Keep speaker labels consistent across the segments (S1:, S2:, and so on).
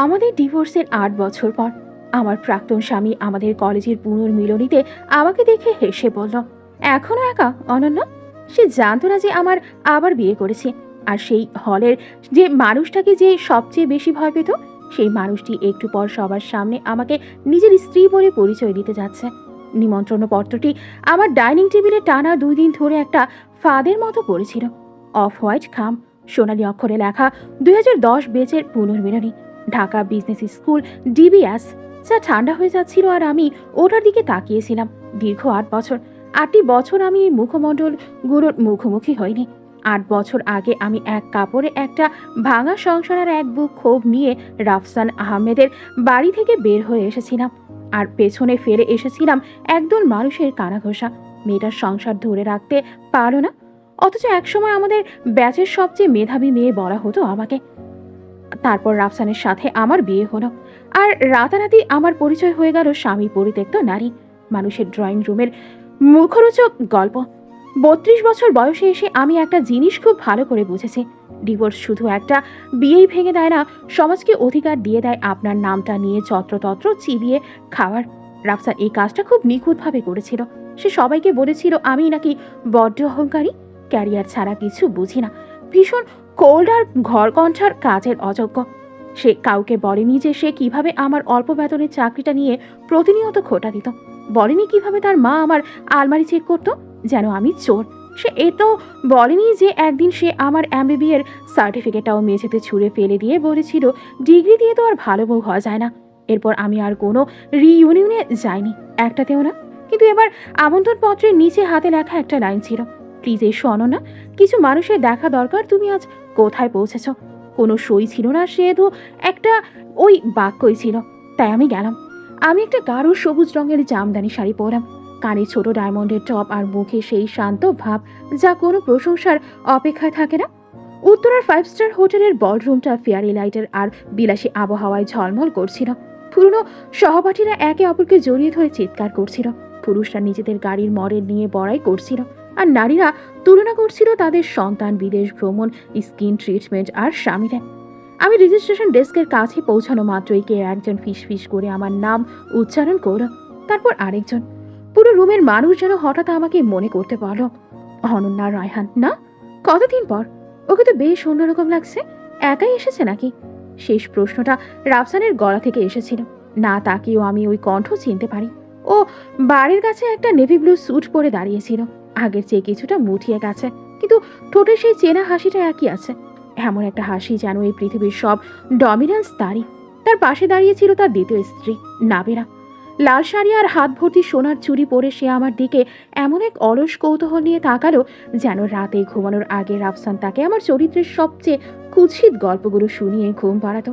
S1: আমাদের ডিভোর্সের ৮ বছর পর আমার প্রাক্তন স্বামী আমাদের কলেজের পুনর্মিলনীতে আমাকে দেখে হেসে বলল, এখনো একা অনন্যা? সে জানতো না যে আমার আবার বিয়ে করেছি। আর সেই হলের যে মানুষটাকে যে সবচেয়ে বেশি ভয় পেত, সেই মানুষটি একটু পর সবার সামনে আমাকে নিজের স্ত্রী বলে পরিচয় দিতে যাচ্ছে। নিমন্ত্রণ পত্রটি আমার ডাইনিং টেবিলে টানা 2 দিন ধরে একটা ফাঁদের মতো পড়েছিল। অফ হোয়াইট খাম, সোনালী অক্ষরে লেখা 2010 বেচের পুনর্মিলনী, ঢাকা বিজনেস স্কুল, ডিবিএস। যা ঠান্ডা হয়ে যাচ্ছিল আর আমি ওটার দিকে তাকিয়েছিলাম। দীর্ঘ 8 বছর, 8টি বছর আমি এই মুখমণ্ডলগুলোর মুখোমুখি হইনি। 8 বছর আগে আমি এক কাপড়ে একটা ভাঙা সংসারের এক বুক ক্ষোভ নিয়ে রাফসান আহমেদের বাড়ি থেকে বের হয়ে এসেছিলাম। আর পেছনে ফেলে এসেছিলাম একদল মানুষের কানাঘোষা। মেয়েটার সংসার ধরে রাখতে পারো না, অথচ একসময় আমাদের ব্যাচের সবচেয়ে মেধাবী মেয়ে বলা হতো আমাকে। তারপর রাফসানের সাথে আমার বিয়ে হলো, আর রাতারাতি আমার পরিচয় হয়ে গেল স্বামী পরিত্যক্ত নারী। মানুষের ড্রয়িং রুমের মুখরোচক গল্প। 32 বছর বয়সে এসে আমি একটা জিনিস খুব ভালো করে বুঝেছি, ডিভোর্স শুধু একটা বিয়েই ভেঙে দেয় না, সমাজকে অধিকার দিয়ে দেয় আপনার নামটা নিয়ে যত্রতত্র চিবিয়ে খাওয়ার। রাফসান এই কাজটা খুব নিখুঁতভাবে করেছিল। সে সবাইকে বলেছিল আমি নাকি বড্ড অহংকারী, ক্যারিয়ার ছাড়া কিছু বুঝি না, ভীষণ কোল্ড আর ঘরকণ্ঠার কাজের অযোগ্য। সে কাউকে বলেনি যে সে কিভাবে আমার অল্প বেতনের চাকরিটা নিয়ে প্রতিনিয়ত খোঁটা দিত, বলেনি কিভাবে তার মা আমার আলমারি চেক করতো যেন আমি চোর। সে এতো বলেনি যে একদিন সে আমার এমবিবি এর সার্টিফিকেটটাও মেঝেতে ছুঁড়ে ফেলে দিয়ে বলেছিল ডিগ্রি দিয়ে তো আর ভালো বউ হওয়া যায় না। এরপর আমি আর কোনো রিইউনিয়নে যাইনি, একটাতেও না। কিন্তু এবার আমন্ত্রণ পত্রের নিচে হাতে লেখা একটা লাইন ছিল, প্লিজ এসো অনন্যা, কিছু মানুষের দেখা দরকার, তুমি আজ কোথায় পৌঁছেছ। কোনো সই ছিল না, সেহেতু একটা ওই বাক্যই ছিল। তাই আমি গেলাম। আমি একটা গাঢ় সবুজ রঙের জামদানি শাড়ি পরলাম, কানে ছোট ডায়মন্ডের টপ, আর মুখে সেই শান্ত ভাব যা কোনো প্রশংসার অপেক্ষায় থাকে না। উত্তরার 5 স্টার হোটেলের বলরুমটা ফেয়ারি লাইটের আর বিলাসী আবহাওয়ায় ঝলমল করছিল। পুরনো সহপাঠীরা একে অপরকে জড়িয়ে ধরে চিৎকার করছিল, পুরুষরা নিজেদের গাড়ির মডেল নিয়ে বড়াই করছিল, আর নারীরা তুলনা করছিল তাদের সন্তান, বিদেশ ভ্রমণ, স্কিন ট্রিটমেন্ট আর স্বামীরা। আমি রেজিস্ট্রেশন ডেস্কের কাছে পৌঁছানো মাত্রই কে একজন ফিস করে আমার নাম উচ্চারণ করল, তারপর আরেকজন। পুরো রুমের মানুষ যেন হঠাৎ আমাকে মনে করতে পারল। অনন্যা রায়হান না? কতদিন পর? ওকে তো বেশ অন্যরকম লাগছে। একাই এসেছে নাকি? শেষ প্রশ্নটা রাফসানের গলা থেকে এসেছিল। না তাকিয়েও আমি ওই কণ্ঠ চিনতে পারি। ও বাড়ির কাছে একটা নেভি ব্লু স্যুট পরে দাঁড়িয়েছিল, আগের চেয়ে কিছুটা মুঠিয়ে গেছে, কিন্তু ঠোঁটে সেই চেনা হাসিটা একই আছে। এমন একটা হাসি যেন এই পৃথিবীর সব ডমিনেন্স তারই। তার পাশে দাঁড়িয়েছিল তার দ্বিতীয় স্ত্রী নাবিরা। লাল শাড়ি আর হাত ভর্তি সোনার চুড়ি পরে সে আমার দিকে এমন এক অলস কৌতূহল নিয়ে তাকালো, যেন রাতে ঘুমানোর আগে রাফসান তাকে আমার চরিত্রের সবচেয়ে কুৎসিত গল্পগুলো শুনিয়ে ঘুম পাড়াতো।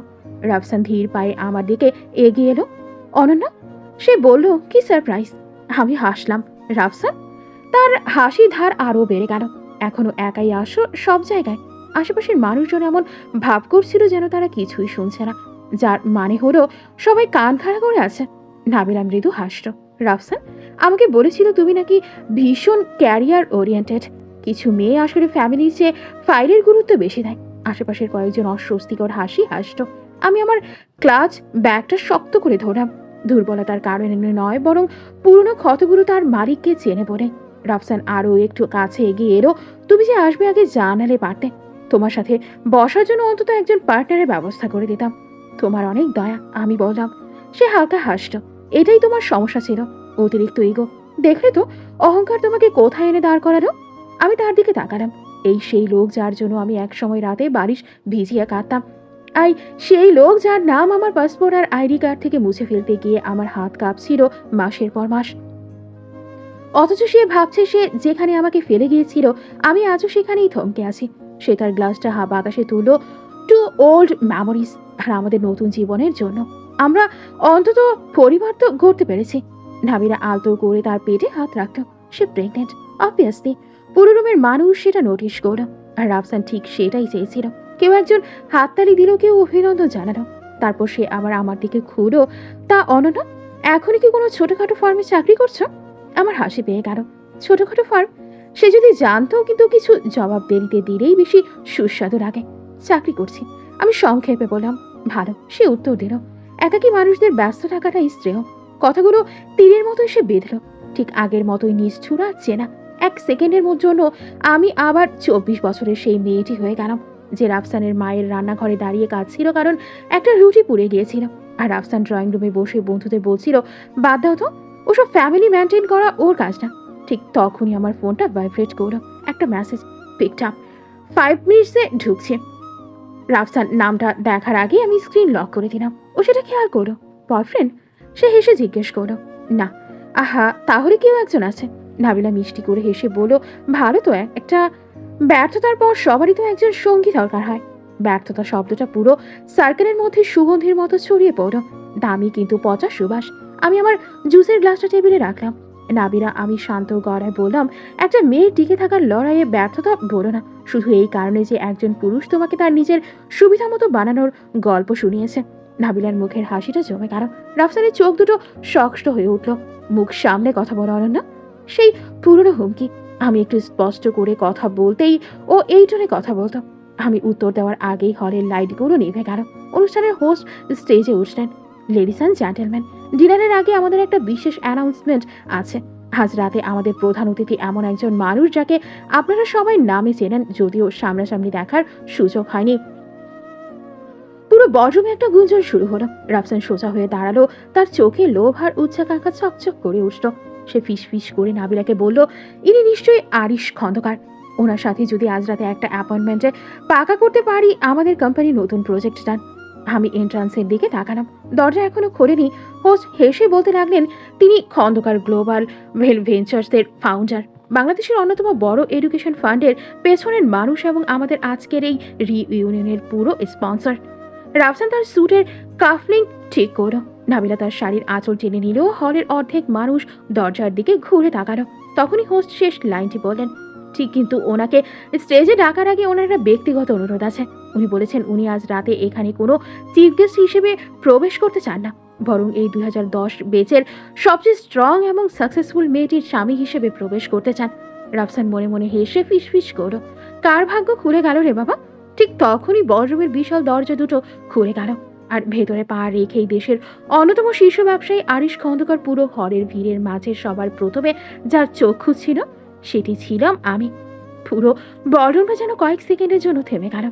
S1: রাফসান ধীর পায়ে আমার দিকে এগিয়ে এলো। অনন্যা, সে বলল, কি সারপ্রাইজ। আমি হাসলাম। রাফসান? তার হাসি ধার আরও বেড়ে গেল। এখনো একাই আসো সব জায়গায়। আশেপাশের মানুষজন এমন ভাব করছিল যেন তারা কিছুই শুনছে না, যার মানে হলো সবাই কান খাড়া করে আছে। নাবিলা মৃদু হাসল। রাফসান, আমাকে বলেছিল তুমি নাকি ভীষণ ক্যারিয়ার ওরিয়েন্টেড। কিছু মেয়ে আসলে ফ্যামিলির চেয়ে ফাইলের গুরুত্ব বেশি দেয়। আশেপাশের কয়েকজন অস্বস্তিকর হাসি হাসত। আমি আমার ক্লাচ ব্যাগটা শক্ত করে ধরলাম, দুর্বলতার কারণে নয়, বরং পুরনো ক্ষতগুলো তার মালিককে চেনে বলে। রাফসান আরও একটু কাছে এগিয়ে এলো। তুমি যে আসবে আগে জানালে পারতে, তোমার সাথে বসার জন্য অন্তত একজন পার্টনারের ব্যবস্থা করে দিতাম। তোমার অনেক দয়া, আমি বললাম। সে হালকা হাসল। এটাই তোমার সমস্যা ছিল, অতিরিক্ত ইগো। দেখলে তো অহংকার তোমাকে কোথায় এনে দাঁড় করালো। আমি তার দিকে তাকালাম। এই সেই লোক যার জন্য আমি একসময় রাতে বালিশ ভিজিয়ে কাঁদতাম। সেই লোক যার নাম আমার পাসপোর্ট আর আইডি কার্ড থেকে মুছে ফেলতে গিয়ে আমার হাত কাঁপছিল মাসের পর মাস। অথচ সে ভাবছে সে যেখানে আমাকে ফেলে গিয়েছিল আমি আজও সেখানেই থমকে আছি। সে তার গ্লাসটা বাতাসে তুলল। টু ওল্ড মেমোরিজ, আর আমাদের নতুন জীবনের জন্য আমরা অন্তত পরিবার তো গড়তে পেরেছি। নাবিরা আলতো করে তার পেটে হাত রাখল। সে প্রেগনেন্ট, অবভিয়াসলি। পুরো রুমের মানুষ সেটা নোটিশ করল, আর রাফসান ঠিক সেটাই চেয়েছিল। কেউ একজন হাততালি দিল, কেউ অভিনন্দন জানালো। তারপর সে আবার আমার দিকে ঘুরো। তা অনন্যা, এখনই কি কোনো ছোটখাটো ফার্মে চাকরি করছো? আমার হাসি পেয়ে গেল। ছোটখাটো ফার্ম? সে যদি জানতো, কিন্তু কিছু জবাব দেরিতে দিলেই বেশি সুস্বাদু লাগে। চাকরি করছি, আমি সংক্ষেপে বললাম। ভালো, সে উত্তর দিল। একাকী মানুষদের ব্যস্ত থাকাটাই শ্রেয়। কথাগুলো তীরের মতো এসে বেঁধল, ঠিক আগের মতোই নিষ্ঠুর আর চেনা। এক সেকেন্ডের জন্য আমি আবার 24 বছরের সেই মেয়েটি হয়ে গেলাম, যে রাফসানের মায়ের রান্নাঘরে দাঁড়িয়ে কাঁদছিল কারণ একটা রুটি পুড়ে গিয়েছিল, আর রাফসান ড্রয়িং রুমে বসে বন্ধুদের বলছিল, বাদ দাও তো, ওসব ফ্যামিলি মেনটেন করা ওর কাজ না। ঠিক তখনই আমার ফোনটা ভাইব্রেট করলো। একটা মেসেজ, পিকড আপ। 5 মিনিটসে ঢুকছে। রাফসান নামটা দেখার আগে আমি স্ক্রিন লক করে দিলাম। ও সেটা খেয়াল করলো। বয়ফ্রেন্ড? সে হেসে জিজ্ঞেস করলো। না। আহা, তাহলে কেউ একজন আছে। নাবিলা মিষ্টি করে হেসে বলল, ভালো তো। একটা ব্যর্থতার পর সবারই তো একজন সঙ্গী দরকার হয়। ব্যর্থতা শব্দটা পুরো সার্কেলের মধ্যে সুগন্ধির মতো ছড়িয়ে পড়ল। দামি কিন্তু পচা সুবাস। আমি আমার জুসের গ্লাসটা টেবিলে রাখলাম। নাবিরা, আমি শান্ত গলায় বললাম, একটা মেয়ের টিকে থাকার লড়াইয়ে ব্যর্থতা বলো না, শুধু এই কারণে যে একজন পুরুষ তোমাকে তার নিজের সুবিধা মতো বানানোর গল্প শুনিয়েছে। নাবিলার মুখের হাসিটা জমে গেল। রাফসানের চোখ দুটো শক্ত হয়ে উঠল। মুখ সামনে কথা বলা হলো না। সেই পুরনো হুমকি। আমি একটু স্পষ্ট করে কথা বলতেই ও এই টোনে কথা বলতো। আমি উত্তর দেওয়ার আগেই হলের লাইটগুলো নিভে গেল। অনুষ্ঠানের হোস্ট স্টেজে উঠলেন। লেডিস অ্যান্ড জেন্টলম্যান, ডিনারের আগে আমাদের একটা বিশেষ অ্যানাউন্সমেন্ট আছে। আজ রাতে আমাদের প্রধান অতিথি এমন একজন মানুষ যাকে আপনারা সবাই নামে চেনেন, যদিও সামনাসামনি দেখার সুযোগ হয়নি। পুরো বজমে একটা গুঞ্জন শুরু হলো। রাফসান সোজা হয়ে দাঁড়ালো, তার চোখে লোভ আর উচ্চাকাঙ্ক্ষা চকচক করে উঠল। সে ফিস ফিস করে নাবিলাকে বলল, ইনি নিশ্চয়ই আরিশ খন্দকার। ওনার সাথে যদি আজ রাতে একটা অ্যাপয়েন্টমেন্টে পাকা করতে পারি আমাদের কোম্পানির নতুন প্রজেক্টটা। আমি এন্ট্রান্সের দিকে তাকালাম। দরজা এখনো খোলেনি। হোস্ট হেসে বলতে লাগলেন, তিনি খন্দকার গ্লোবাল ভেঞ্চার্সের ফাউন্ডার, বাংলাদেশের অন্যতম বড় এডুকেশন ফান্ডের পেছনের মানুষ এবং আমাদের আজকের এই রিইউনিয়নের পুরো স্পন্সর। রাফসান তার স্যুটের কাফলিং ঠিক করল। নাবিলা তার শাড়ির আঁচল টেনে নিল। হলের অর্ধেক মানুষ দরজার দিকে ঘুরে তাকালো। তখনই হোস্ট শেষ লাইনটি বললেন, ঠিক, কিন্তু ওনাকে স্টেজে ডাকার আগে ওনার একটা ব্যক্তিগত অনুরোধ আছে। উনি বলেছেন উনি আজ রাতে এখানে কোনো চিফ গেস্ট হিসেবে প্রবেশ করতে চান না, বরং এই 2010 বেচের সবচেয়ে স্ট্রং এবং সাকসেসফুল মেয়েটির স্বামী হিসেবে প্রবেশ করতে চান। রাফসান মনে মনে হেসে ফিস ফিস করল, কার ভাগ্য খুলে গেল রে বাবা। ঠিক তখনই বজরুমের বিশাল দরজা দুটো খুলে গেল, আর ভেতরে পা রেখেই দেশের অন্যতম শীর্ষ ব্যবসায়ী আরিশ খন্দকার পুরো হলের ভিড়ের মাঝে সবার প্রথমে যার চক্ষু ছিল সেটি ছিলাম আমি। পুরো বলরুমটা যেন কয়েক সেকেন্ডের জন্য থেমে গেল।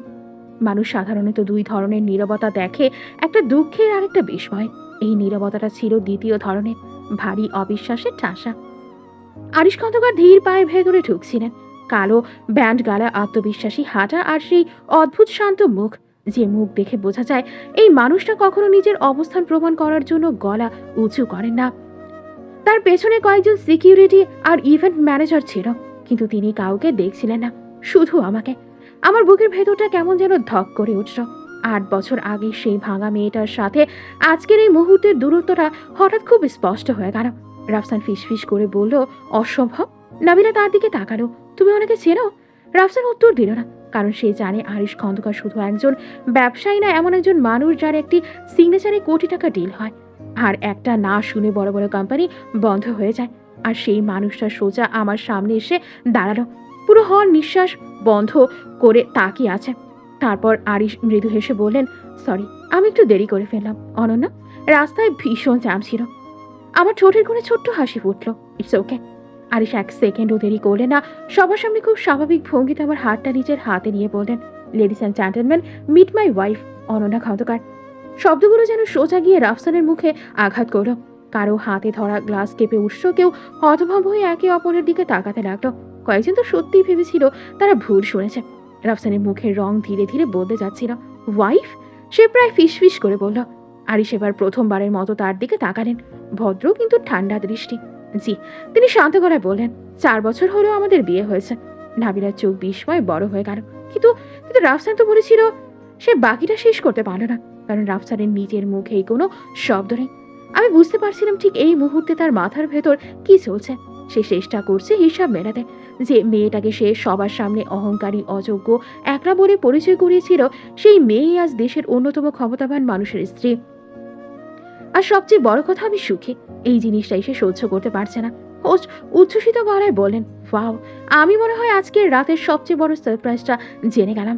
S1: মানুষ সাধারণত দুই ধরনের নীরবতা দেখে, একটা দুঃখের আর একটা বিস্ময়। এই নীরবতাটা ছিল দ্বিতীয় ধরনের, ভারী অবিশ্বাসের ঠাসা। আরিশ খন্দকার ধীর পায়ে ভেতরে ঢুকছিলেন। কালো ব্যান্ড গালা, আত্মবিশ্বাসী হাঁটা আর সেই অদ্ভুত শান্ত মুখ, যে মুখ দেখে বোঝা যায় এই মানুষটা কখনো নিজের অবস্থান প্রমাণ করার জন্য গলা উঁচু করেন না। তার পেছনে কয়েকজন সিকিউরিটি আর ইভেন্ট ম্যানেজার ছিল, কিন্তু তিনি কাউকে দেখছিলেন না, শুধু আমাকে। আমার বুকের ভেতরটা কেমন যেন ধক করে উঠল। 8 বছর আগে সেই ভাঙা মেয়েটার সাথে আজকের এই মুহূর্তের দূরত্বটা হঠাৎ খুব স্পষ্ট হয়ে গেল। রাফসান ফিসফিস করে বলল, অসম্ভব। নাবিলা তার দিকে তাকালো, তুমি ওনাকে চেনো? রাফসান উত্তর দিল না, কারণ সে জানে আরিশ খন্দকার শুধু একজন ব্যবসায়ী না, এমন একজন মানুষ যার একটি সিগনেচারে কোটি টাকা ডিল হয়, আর একটা না শুনে বড় বড় কোম্পানি বন্ধ হয়ে যায়। আর সেই মানুষটা সোজা আমার সামনে এসে দাঁড়ালো। পুরো হল নিঃশ্বাস বন্ধ করে তাকিয়ে আছে। তারপর আরিশ মৃদু হেসে বললেন, সরি, আমি একটু দেরি করে ফেললাম অনন্যা, রাস্তায় ভীষণ জ্যাম ছিল। আমার ঠোঁটের কোণে ছোট্ট হাসি ফুটল। It's okay. আরিশ এক সেকেন্ডও দেরি করলেন না। সবার সামনে খুব স্বাভাবিক ভঙ্গিতে আমার হাতটা নিজের হাতে নিয়ে বললেন, ladies and gentleman, meet my wife Ananya Khandakar. শব্দগুলো যেন সোজা গিয়ে রাফসানের মুখে আঘাত করল। কারো হাতে ধরা গ্লাস কেঁপে উঠল, কেউ হতভম্ব হয়ে একে অপরের দিকে তাকাতে লাগলো। কয়েকজন তো সত্যিই ভেবেছিল তারা ভুল শুনেছে। রাফসানের মুখের রং ধীরে ধীরে বদলে যাচ্ছিল। ওয়াইফ? সে প্রায় ফিসফিস করে বলল। আরিশ এবার প্রথমবারের মতো তার দিকে তাকালেন, ভদ্র কিন্তু ঠান্ডা দৃষ্টি। জি, তিনি শান্ত গলায় বললেন, 4 বছর হলেও আমাদের বিয়ে হয়েছে। নাবিলার চোখ বিস্ময় বড় হয়ে গেল। কিন্তু কিন্তু রাফসান তো বলেছিল। সে বাকিটা শেষ করতে পারল না, কারণ রাফসানের নিজের মুখেই কোনো শব্দ নেই। আমি বুঝতে পারছিলাম ঠিক এই মুহূর্তে তার মাথার ভেতর কি চলছে। সে চেষ্টা করছে হিসাব মেলাতে, যে মেয়েটাকে সে সবার সামনে অহংকারী, অযোগ্য, একলা বলে পরিচয় করিয়েছিল, সেই মেয়ে আজ দেশের অন্যতম ক্ষমতাবান মানুষের স্ত্রী। আর সবচেয়ে বড় কথা, আমি সুখী। এই জিনিসটাই সে সহ্য করতে পারছে না। হোস্ট উচ্ছ্বসিত গলায় বলেন, ওয়াও, আমি মনে হয় আজকের রাতের সবচেয়ে বড় সারপ্রাইজটা জেনে গেলাম।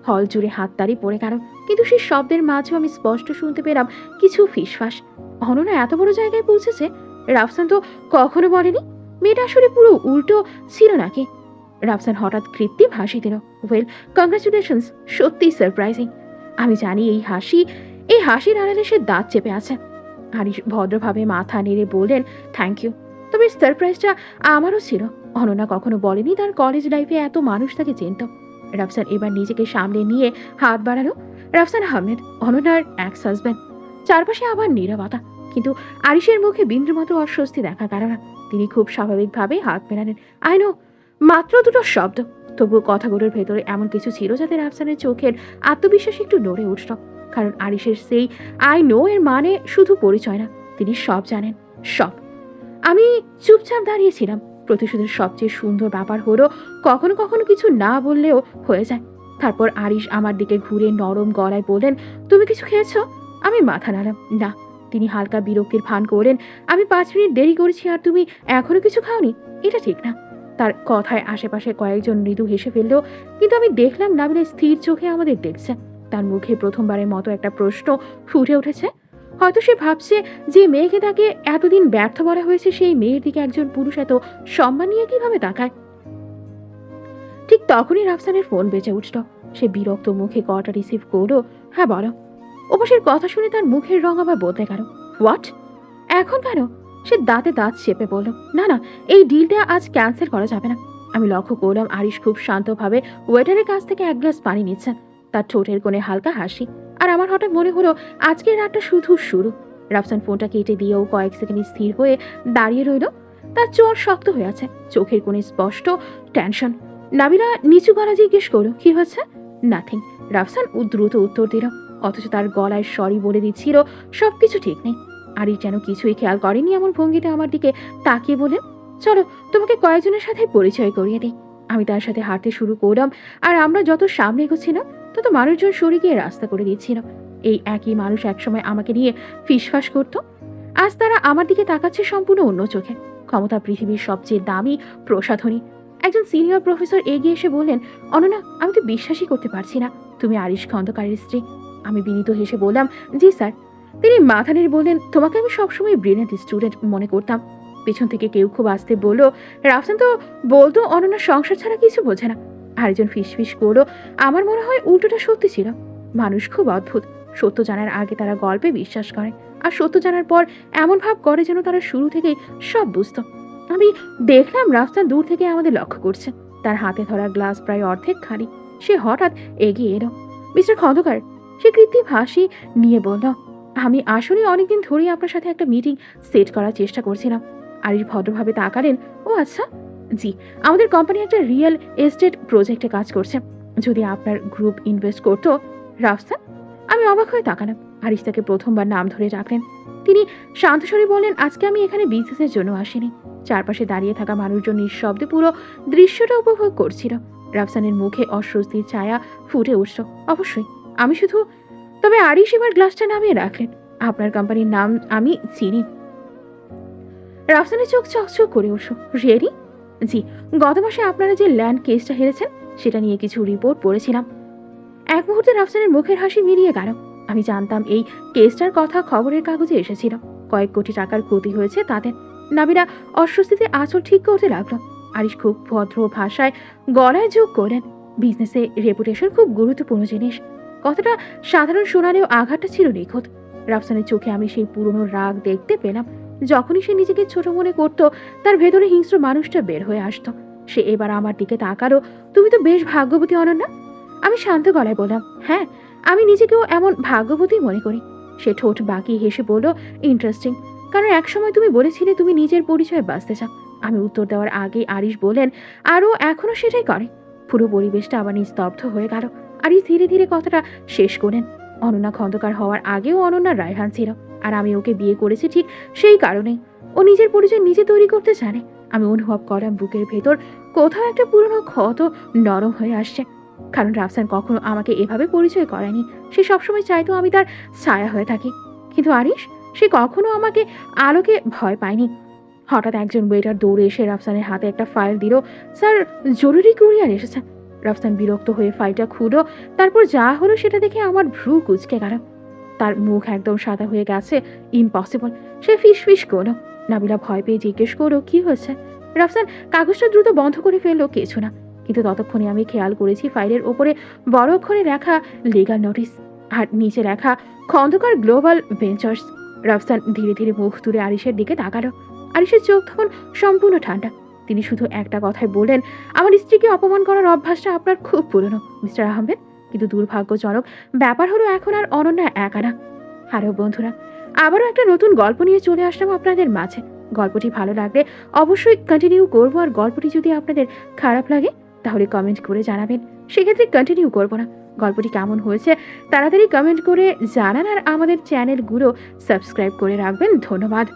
S1: হল জুড়ে হাততালি পড়ে গেল, কিন্তু সেই শব্দের মাঝেও আমি স্পষ্ট শুনতে পেলাম কিছু ফিসফাস। অনন্যা এত বড় জায়গায় পৌঁছেছে, রাফসান তো কখনো বলেনি। মেয়েটা আসলে পুরো উল্টো ছিল নাকি? রাফসান হঠাৎ কৃত্রিম হাসি দিল। ওয়েল, কংগ্রাচুলেশনস, সত্যি সারপ্রাইজিং। আমি জানি এই হাসির আড়ালে সে দাঁত চেপে আছে। আরিশ ভদ্রভাবে মাথা নেড়ে বললেন, থ্যাংক ইউ। তবে সারপ্রাইজটা আমারও ছিল। অনন্যা কখনো বলেনি তার কলেজ লাইফে এত মানুষ তাকে চিনত। রাফসান এবার নিজেকে সামলে নিয়ে হাত বাড়ালো। রাফসান আহমেদ, অনন্যার এক্স হাজব্যান্ড। চারপাশে আবার নীরবতা, কিন্তু আরিশের মুখে বিন্দুমাত্র অস্বস্তি দেখা গেল না। তিনি খুব স্বাভাবিকভাবে হাত মেলালেন। আই নো, মাত্র দুটো শব্দ, তবুও কথাগুলোর ভেতরে এমন কিছু ছিল যাতে রাফসানের চোখের আত্মবিশ্বাস একটু নড়ে উঠল। কারণ আরিশের সেই আই নো এর মানে শুধু পরিচয় না, তিনি সব জানেন, সব। আমি চুপচাপ দাঁড়িয়েছিলাম। প্রতিশোধের সবচেয়ে সুন্দর ব্যাপার হলো কখনো কখনো কিছু না বললেও হয়ে যায়। তারপর আরিশ আমার দিকে ঘুরে নরম গলায় বললেন, তুমি কিছু খেয়েছো? আমি মাথা নাড়াম, না। তিনি হালকা বিরক্তির ভান করলেন, আমি 5 মিনিট দেরি করেছি আর তুমি এখনো কিছু খাওনি, এটা ঠিক না। তার কথায় আশেপাশে কয়েকজন মৃদু হেসে ফেললেও, কিন্তু আমি দেখলাম নাবিলা স্থির চোখে আমাদের দেখছে। তার মুখে প্রথমবারের মতো একটা প্রশ্ন ফুটে উঠেছে। হয়তো সে ভাবছে যে মেয়েকে তাকে এতদিন ব্যর্থ বলা হয়েছে, সেই মেয়ের দিকে একজন পুরুষ এত সম্মান নিয়ে কিভাবে তাকায়। ঠিক তখনই রাফসানের ফোন বেজে উঠল। সে বিরক্ত মুখে কলটা রিসিভ করলো। হ্যাঁ বলো। ওপাশের কথা শুনে তার মুখের রং আবার বদলে গেল। হোয়াট? এখন কেন? সে দাঁতে দাঁত চেপে বলল, না না, এই ডিলটা আজ ক্যান্সেল করা যাবে না। আমি লক্ষ্য করলাম আরিশ খুব শান্তভাবে ওয়েটারের কাছ থেকে এক গ্লাস পানি নিচ্ছেন। তার ঠোঁটের কোণে হালকা হাসি। আর আমার হঠাৎ মনে হলো আজকের রাতটা শুধু শুরু। রাফসান ফোনটা কেটে দিয়েও কয়েক সেকেন্ড স্থির হয়ে দাঁড়িয়ে রইল। তার চোখ শক্ত হয়ে আছে, চোখের কোণে স্পষ্ট টেনশন। নাবিলা নিচু গলা জিজ্ঞেস করলো, কি হচ্ছে? নাথিং। রাফসান দ্রুত উত্তর দিল, অথচ তার গলায় সরি বলে দিচ্ছিল সবকিছু ঠিক নেই। আরিশ যেন কিছুই খেয়াল করেনি এমন ভঙ্গিতে আমার দিকে তাকিয়ে বলেন, চলো তোমাকে কয়েকজনের সাথে পরিচয় করিয়ে দিই। আমি তার সাথে হাঁটতে শুরু করলাম, আর আমরা যত সামনে এগোচ্ছিলাম তত মানুষজন সরে গিয়ে রাস্তা করে দিচ্ছিল। এই একই মানুষ একসময় আমাকে নিয়ে ফিসফাস করত, আজ তারা আমার দিকে তাকাচ্ছে সম্পূর্ণ অন্য চোখে। ক্ষমতা পৃথিবীর সবচেয়ে দামি প্রসাধনী। একজন সিনিয়র প্রফেসর এগিয়ে এসে বললেন, অনন্যা, আমি তো বিশ্বাসই করতে পারছি না তুমি আরিশ খন্দকারের স্ত্রী। আমি বিনীত হেসে বললাম, জি স্যার। তিনি মাথা নেড়ে বললেন, তোমাকে আমি সবসময় ব্রিলিয়ান্ট স্টুডেন্ট মনে করতাম। পেছন থেকে কেউ খুব আস্তে বলল, রাফসান তো বলতো অনন্যা সংসার ছাড়া কিছু বোঝে না। আরেকজন ফিসফিস করলো, আমার মনে হয় উল্টোটা সত্যি ছিল। মানুষ খুব অদ্ভুত। সত্য জানার আগে তারা গল্পে বিশ্বাস করে, আর সত্য জানার পর এমন ভাব করে যেন তারা শুরু থেকেই সব বুঝতো। আমি দেখলাম রাফসান দূর থেকে আমাদের লক্ষ্য করছে। তার হাতে ধরা গ্লাস প্রায় অর্ধেক খালি। সে হঠাৎ এগিয়ে এলো। মিস্টার খন্দকার, সে কৃত্রিম হাসি নিয়ে বলল, আমি আসলে অনেকদিন ধরেই আপনার সাথে একটা মিটিং সেট করার চেষ্টা করছিলাম। আরিশ ভদ্রভাবে তাকালেন, ও আচ্ছা, জি, আমাদের কোম্পানি একটা রিয়েল এস্টেট প্রজেক্টে কাজ করছে। যদি আপনার গ্রুপ ইনভেস্ট করতো। রাফসান? আমি অবাক হয়ে তাকালাম। আরিশ তাকে প্রথমবার নাম ধরে ডাকলেন। তিনি শান্তস্বরে বললেন, আজকে আমি এখানে বিজনেসের জন্য আসিনি। চারপাশে দাঁড়িয়ে থাকা মানুষজন নিঃশব্দে পুরো দৃশ্যটা উপভোগ করছিল। রাফসানের মুখে অস্বস্তির ছায়া ফুটে উঠল। অবশ্যই আমি শুধু। তবে আরিশ এবার গ্লাসটা নামিয়ে রাখলেন। আপনার কোম্পানির নাম আমি চিনি। রাফসানের চোখ চকচক করে উঠল। রিয়েলি? জি, গত মাসে আপনারা যে ল্যান্ড কেসটা হেরেছেন সেটা নিয়ে কিছু রিপোর্ট পড়েছিলাম। এক মুহূর্তে রাফসানের মুখের হাসি মিলিয়ে গেল। আমি জানতাম এই কেসটার কথা খবরের কাগজে এসেছিল। কয়েক কোটি টাকার ক্ষতি হয়েছে তাদের। নাবিলা অস্বস্তিতে আঁচল ঠিক করতে লাগলো। আরিশ খুব ভদ্র ভাষায় গলায় যোগ করলেন, বিজনেসে রেপুটেশন খুব গুরুত্বপূর্ণ জিনিস। কথাটা সাধারণ শোনালেও আঘাতটা ছিল নিখুঁত। রাফসানের চোখে আমি সেই পুরনো রাগ দেখতে পেলাম। যখনই সে নিজেকে ছোট মনে করত, তার ভেতরে হিংস্র মানুষটা বের হয়ে আসতো। সে এবার আমার দিকে তাকালো। তুমি তো বেশ ভাগ্যবতী অনন্যা। আমি শান্ত গলায় বললাম, হ্যাঁ, আমি নিজেকেও এমন ভাগ্যবতী মনে করি। সে ঠোঁট বাঁকিয়ে হেসে বলল, ইন্টারেস্টিং, কারণ একসময় তুমি বলেছিলে তুমি নিজের পরিচয়ে বাঁচতে চাও। আমি উত্তর দেওয়ার আগেই আরিশ বললেন, আরও এখনো সেটাই করে। পুরো পরিবেশটা আবার নিস্তব্ধ হয়ে গেল। আরিশ ধীরে ধীরে কথাটা শেষ করেন, অনন্যা খন্দকার হওয়ার আগেও অনন্যা রায়হান ছিল, আর আমি ওকে বিয়ে করেছি ঠিক সেই কারণেই। ও নিজের পরিচয় নিজে তৈরি করতে জানে। আমি অনুভব করলাম বুকের ভেতর কোথাও একটা পুরনো ক্ষত নরম হয়ে আসছে। কারণ রাফসান কখনো আমাকে এভাবে পরিচয় করায়নি। সে সবসময় চাইতো আমি তার ছায়া হয়ে থাকি। কিন্তু আরিশ, সে কখনো আমাকে আলোকে ভয় পায়নি। হঠাৎ একজন ওয়েটার দৌড়ে এসে রাফসানের হাতে একটা ফাইল দিল। স্যার, জরুরি কুরিয়ার এসেছে। রাফসান বিরক্ত হয়ে ফাইলটা খুঁড়ো, তারপর যা হলো সেটা দেখে আমার ভ্রু কুঁচকে গেল। তার মুখ একদম সাদা হয়ে গেছে। ইম্পসিবল। সে ফিস ফিস করলো। নাবিলা ভয় পেয়ে জিজ্ঞেস করলো কি হয়েছে। রাফসান কাগজটা দ্রুত বন্ধ করে ফেললো, কিছু না। কিন্তু ততক্ষণে আমি খেয়াল করেছি ফাইলের ওপরে বড় অক্ষরে লেখা লিগাল নোটিস, আর নিচে লেখা খন্দকার গ্লোবাল ভেঞ্চার্স। রাফসান ধীরে ধীরে মুখ তুলে আরিশের দিকে তাকালো। আরিশের চোখ তখন সম্পূর্ণ ঠান্ডা। তিনি শুধু একটা কথাই বললেন, আমার স্ত্রীকে অপমান করার অভ্যাসটা আপনার খুব পুরনো মিস্টার আহমেদ। কিন্তু দুর্ভাগ্যজনক ব্যাপার হলো এখন আর অনন্যা একা না। হ্যালো বন্ধুরা, আবারও একটা নতুন গল্প নিয়ে চলে আসলাম আপনাদের মাঝে। গল্পটি ভালো লাগলে অবশ্যই কন্টিনিউ করবো, আর গল্পটি যদি আপনাদের খারাপ লাগে তাহলে কমেন্ট করে জানাবেন, সেক্ষেত্রে কন্টিনিউ করবো না। গল্পটি কেমন হয়েছে তাড়াতাড়ি কমেন্ট করে জানান, আর আমাদের চ্যানেলগুলো সাবস্ক্রাইব করে রাখবেন। ধন্যবাদ।